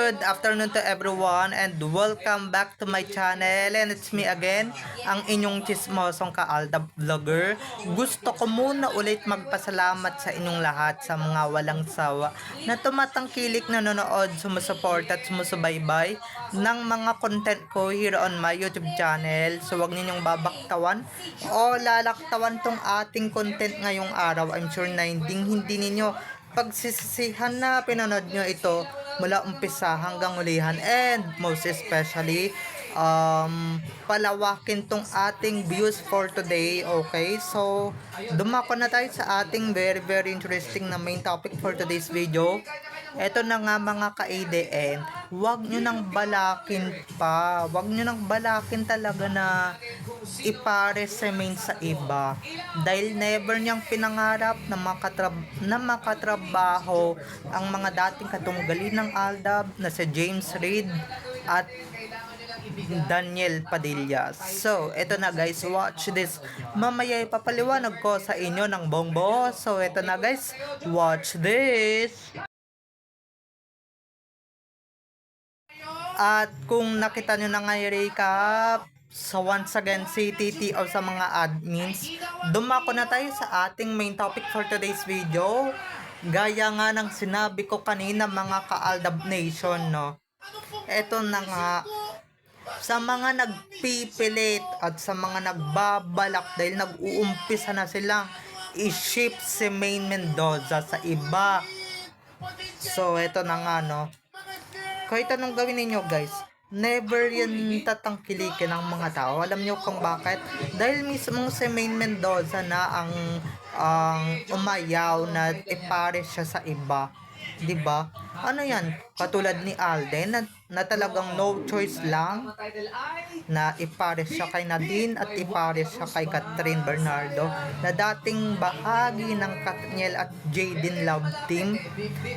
Good afternoon to everyone and welcome back to my channel, and it's me again, ang inyong chismosong ka-Alda Vlogger. Gusto ko muna ulit magpasalamat sa inyong lahat sa mga walang sawa na tumatangkilik nanonood, sumusuport at sumusubaybay ng mga content ko here on my YouTube channel. So wag ninyong babaktawan o lalaktawan tong ating content ngayong araw. I'm sure na hindi ninyo pagsisisihan na pinanood nyo ito mula umpisa hanggang ulihan, and most especially palawakin tong ating views for today. Okay, so dumako na tayo sa ating very interesting na main topic for today's video. Eto na nga mga ka-ADN, wag nyo nang balakin pa, wag nyo nang balakin talaga na ipare-semen sa iba, dahil never niyang pinangarap na makatrabaho ang mga dating katunggali ng Aldab na si James Reid at Daniel Padilla. So, eto na guys, watch this. Mamaya ipapaliwanag ko sa inyo ng bongbo. So, eto na guys, watch this. At kung nakita nyo na nga yung recap, so once again, CTT o sa mga admins, dumako na tayo sa ating main topic for today's video. Gaya nga ng sinabi ko kanina mga ka-Aldab Nation, no? Eto na nga, sa mga nagpipilit at sa mga nagbabalak dahil nag-uumpisa na silang i-ship si Maine Mendoza sa iba. So, eto na nga, no? Kahit anong gawin ninyo guys, never yan tatangkilikin ng mga tao. Alam nyo kung bakit? Dahil mismo si Maine Mendoza na ang umayaw na ipare siya sa iba. 'Di ba? Ano yan? Katulad ni Alden na talagang no choice lang na ipare siya kay Nadine at ipare siya kay Catherine Bernardo na dating bahagi ng Katniel at Jaden Love Team.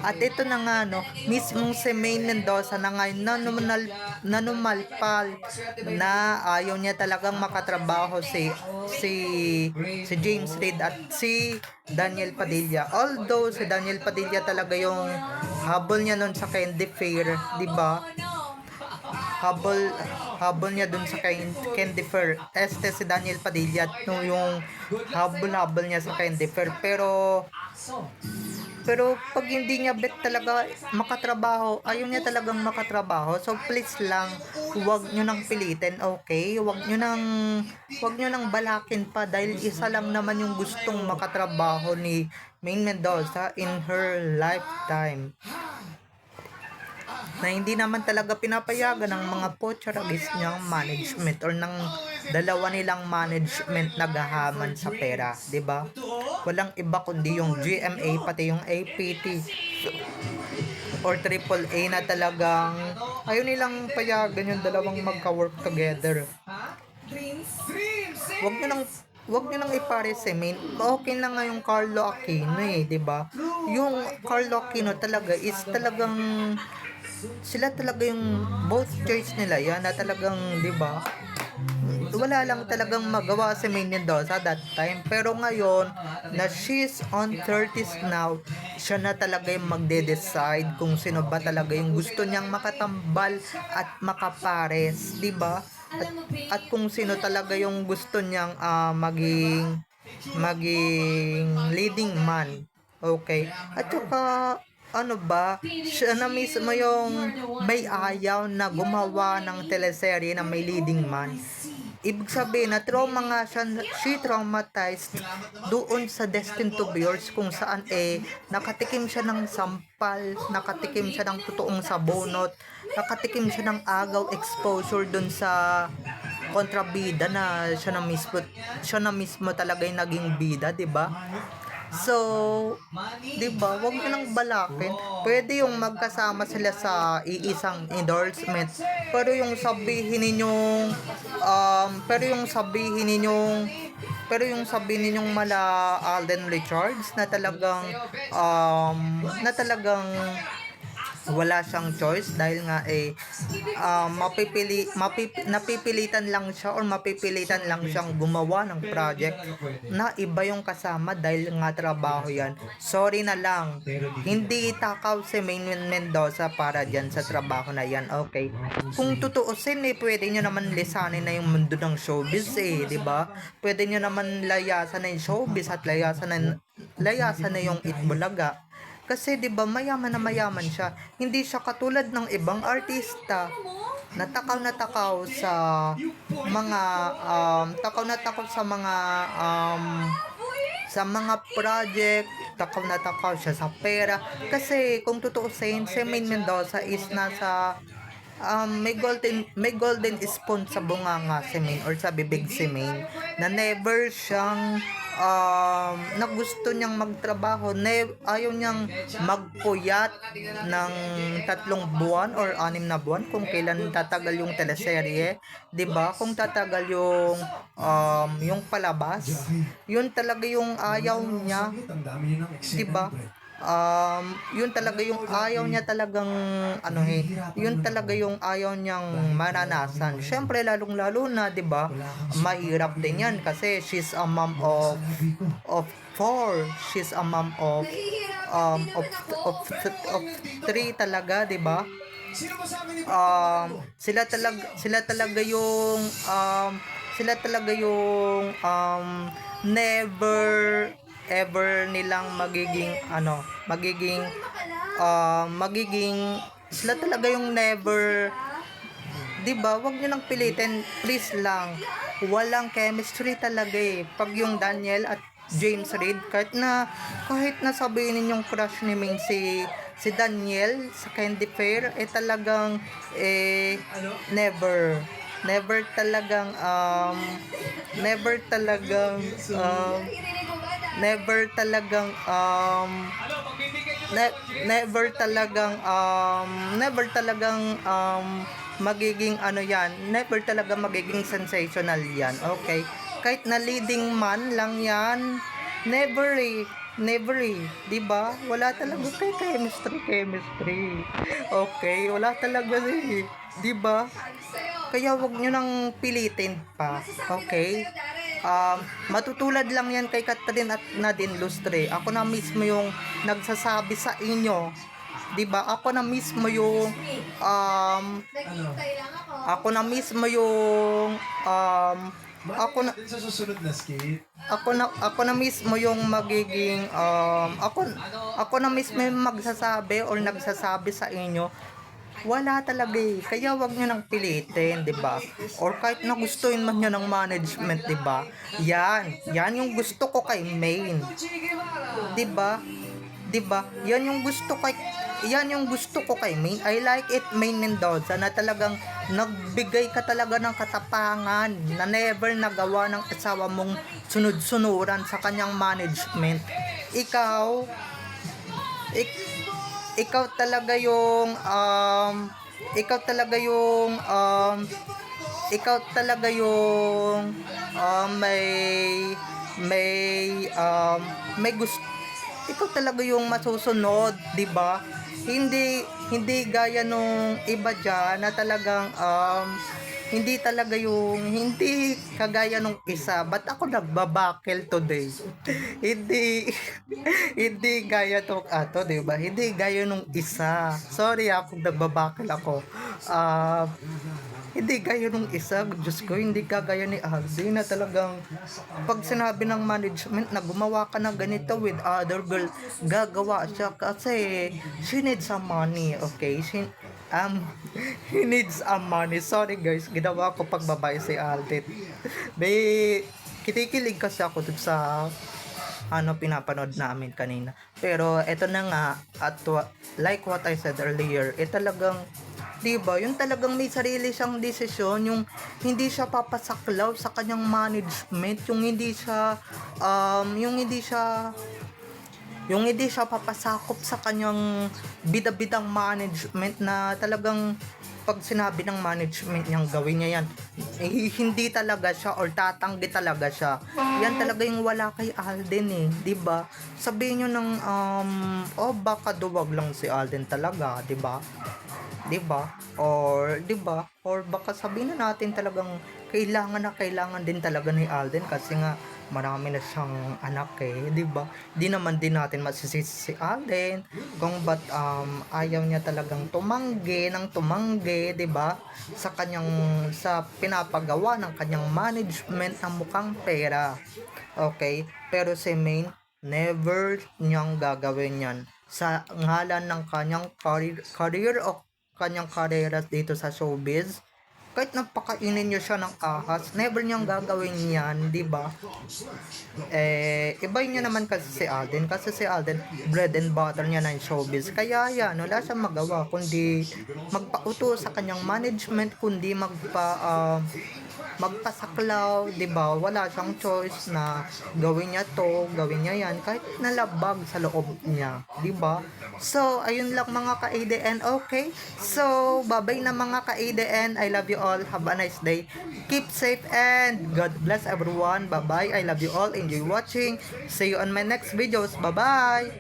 At ito na nga, no, mismong si Maine Mendoza na ngayon nanumalpal na ayaw niya talagang makatrabaho si James Reid at si Daniel Padilla. Although si Daniel Padilla talaga yung habol niya nun sa Candy Fair, 'di ba? Habol niya dun sa Candy Fair. Si Daniel Padilla no, yung habol niya sa Candy Fair, pero pag hindi niya bet talaga makatrabaho, ayaw niya talagang makatrabaho. So please lang, huwag niyo nang pilitin, okay? Huwag niyo nang balakin pa, dahil isa lang naman yung gustong makatrabaho ni Maine Mendoza in her lifetime, na hindi naman talaga pinapayagan ng mga pocharagis niyang management or ng dalawa nilang management na gahaman sa pera, 'di ba? Walang iba kundi yung GMA pati yung APT or AAA na talagang ayaw nilang payagan yung dalawang magka-work together. Wag niyo nang ipare si Maine. Okay na nga yung Carlo Aquino, 'di ba? Yung Carlo Aquino talaga is talagang sila talaga yung both choice nila yan na talagang, di ba, wala lang talagang magawa si Maine Mendoza that time. Pero ngayon na she's on 30s now, siya na talaga yung magde-decide kung sino ba talaga yung gusto niyang makatambal at makapares, di ba? At kung sino talaga yung gusto niyang maging leading man. Okay? At saka ano ba, siya na mismo yung may ayaw na gumawa ng teleserye na may leading man. Ibig sabihin na trauma nga siya, she traumatized doon sa Destined to Be Yours, kung saan nakatikim siya ng sampal, nakatikim siya ng totoong sabonot, nakatikim siya ng agaw exposure doon sa kontrabida na siya na mismo talaga yung naging bida, 'di ba? So, 'di ba, wag niyo nang balakin. Pwede yung magkasama sila sa iisang endorsement. Pero yung sabihin ninyong mala Alden Richards na talagang wala siyang choice dahil nga napipilitan lang siya or mapipilitan lang siyang gumawa ng project na iba yung kasama dahil nga trabaho yan. Sorry na lang, hindi takaw si Maine Mendoza para dyan sa trabaho na yan, okay? Kung tutuusin pwede nyo naman lisanin na yung mundo ng showbiz di ba? Pwede nyo naman layasan na yung showbiz at layasan na yung Itbulaga. Kasi 'di ba mayaman na mayaman siya. Hindi siya katulad ng ibang artista. Natakaw sa mga sa mga project, takaw siya sa pera. Kasi kung tutuusin, si Maine Mendoza is nasa may golden spoon sa bunganga si Maine or sa bibig si Maine na never siyang na gusto niyang magtrabaho, ayaw niyang magpuyat ng 3 buwan or 6 na buwan kung kailan tatagal yung teleserye, 'di ba? Kung tatagal yung palabas, yun talaga yung ayaw niya, 'di ba? Yun talaga yung ayaw niya talagang yun talaga yung ayaw niyang mananasan. Syempre lalong-lalo na 'di ba? Mahirap din 'yan kasi she's a mom of 4. She's a mom of 3 talaga, 'di ba? Sila talaga yung never ever nilang magiging sila talaga yung never, 'di ba? Wag niyo nang pilitin, please lang. Walang chemistry talaga pag yung Daniel at James Reid, kahit na sabihin ninyong crush ni Ming si Daniel sa Candy Fair, talagang never talagang magiging never talaga magiging sensational yan, okay? Kahit na leading man lang yan, never 'di ba? Wala talaga chemistry. Okay, wala talaga 'di ba? Kaya wag nyo nang pilitin pa, okay? Matutulad lang yan kay Catherine at Nadine Lustre. Ako na mismo yung nagsasabi sa inyo, 'di ba? Ako na mismo yung ako na mismo yung magiging ako na mismo yung magsasabi or nagsasabi sa inyo, wala talaga kaya wag nyo nang pilitin, 'di ba? Or kahit na gustuin man nyo ng management, 'di ba? Yan yung gusto ko kay Maine. 'Di ba? Yan yung gusto ko kay Maine. I like it, Maine Mendoza, na talagang nagbigay ka talaga ng katapangan na never nagawa ng asawa mong sunod-sunuran sa kanyang management. Ikaw talaga yung may gusto, ikaw talaga yung masusunod, 'di ba? Hindi gaya nung iba diyan na talagang hindi kagaya nung isa. Ba't ako nagbabakel today? hindi gaya tong di ba? Hindi gaya nung isa. Sorry kung nagbabakel ako. Hindi gaya nung isa. Diyos ko, hindi kagaya ni Aldi na talagang pag sinabi ng management na gumawa ka ng ganito with other girl, gagawa siya kasi she needs some money, okay? He needs money. Sorry guys, ginawa ko pagbabay si Aldi. Kinikilig kasi ako dun sa pinapanood namin kanina. Pero eto na nga, at like what I said earlier, talagang, 'di ba? Yung talagang may sarili siyang desisyon, yung hindi siya papasaklaw sa kanyang management, yung hindi siya Yung hindi siya papasakop sa kanyang bida-bidang management na talagang pag sinabi ng management niyang gawin niya yan, hindi talaga siya or tatanggi talaga siya. Yan talaga yung wala kay Alden eh, 'di ba? Sabihin niyo ng oh baka duwag lang si Alden talaga, 'di ba? 'Di ba? Or 'di ba? Or baka sabihin na natin talagang kailangan din talaga ni Alden kasi nga marami na siyang anak eh, 'di ba? Di naman din natin masisisi si Alden kung ba't ayaw niya talagang tumanggi, 'di ba? Sa pinapagawa ng kanyang management ng mukhang pera. Okay? Pero si Maine never niyang gagawin 'yan sa ngalan ng kanyang career o kanyang karera dito sa showbiz. Kahit napakainin niyo siya ng ahas, never niyang gagawin yan, di ba? Iba niya naman kasi si Alden, bread and butter niya na yung showbiz. Kaya yan, wala siyang magawa, kundi magpauto sa kanyang management, kundi magpasaklaw, 'di ba? Wala siyang choice na gawin niya to, gawin niya 'yan kahit nalabag sa loob niya, 'di ba? So, ayun lang mga ka-ADN, okay? So, bye-bye na mga ka-ADN. I love you all. Have a nice day. Keep safe and God bless everyone. Bye-bye. I love you all. Enjoy watching. See you on my next videos. Bye-bye.